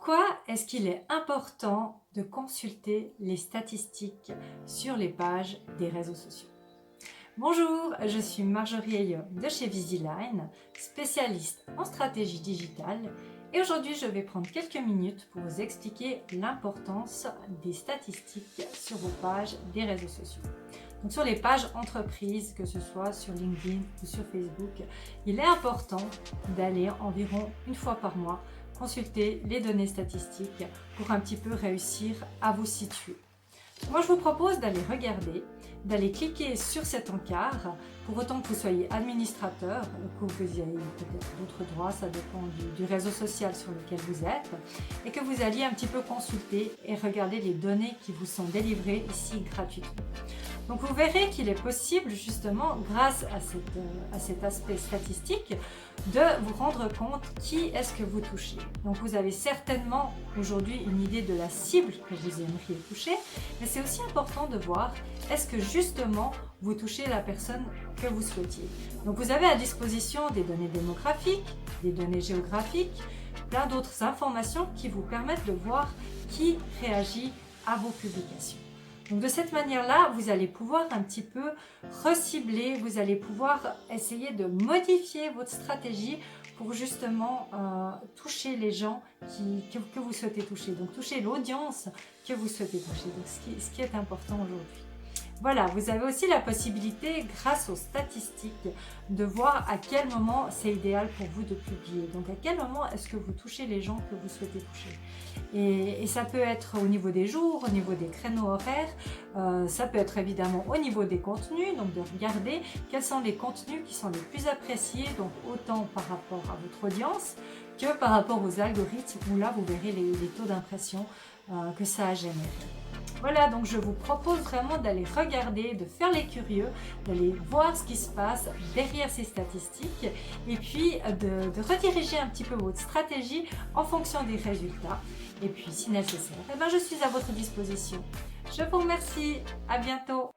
Pourquoi est-ce qu'il est important de consulter les statistiques sur les pages des réseaux sociaux? Bonjour, je suis Marjorie Ayotte de chez Visiline, spécialiste en stratégie digitale, et aujourd'hui je vais prendre quelques minutes pour vous expliquer l'importance des statistiques sur vos pages des réseaux sociaux. Donc sur les pages entreprises, que ce soit sur LinkedIn ou sur Facebook, il est important d'aller environ une fois par mois consulter les données statistiques pour un petit peu réussir à vous situer. Moi, je vous propose d'aller regarder, d'aller cliquer sur cet encart, pour autant que vous soyez administrateur, que vous ayez peut-être d'autres droits, ça dépend du réseau social sur lequel vous êtes, et que vous alliez un petit peu consulter et regarder les données qui vous sont délivrées ici gratuitement. Donc vous verrez qu'il est possible justement, grâce à cet aspect statistique, de vous rendre compte qui est-ce que vous touchez. Donc vous avez certainement aujourd'hui une idée de la cible que vous aimeriez toucher, mais c'est aussi important de voir est-ce que justement vous touchez la personne que vous souhaitiez. Donc vous avez à disposition des données démographiques, des données géographiques, plein d'autres informations qui vous permettent de voir qui réagit à vos publications. Donc de cette manière-là, vous allez pouvoir un petit peu recibler, vous allez pouvoir essayer de modifier votre stratégie pour justement toucher les gens que vous souhaitez toucher. Donc toucher l'audience que vous souhaitez toucher, donc ce qui est important aujourd'hui. Voilà, vous avez aussi la possibilité, grâce aux statistiques, de voir à quel moment c'est idéal pour vous de publier. Donc à quel moment est-ce que vous touchez les gens que vous souhaitez toucher. Et ça peut être au niveau des jours, au niveau des créneaux horaires, ça peut être évidemment au niveau des contenus, donc de regarder quels sont les contenus qui sont les plus appréciés, donc autant par rapport à votre audience que par rapport aux algorithmes, où là vous verrez les taux d'impression que ça a généré. Voilà, donc je vous propose vraiment d'aller regarder, de faire les curieux, d'aller voir ce qui se passe derrière ces statistiques et puis de rediriger un petit peu votre stratégie en fonction des résultats. Et puis si nécessaire, je suis à votre disposition. Je vous remercie, à bientôt.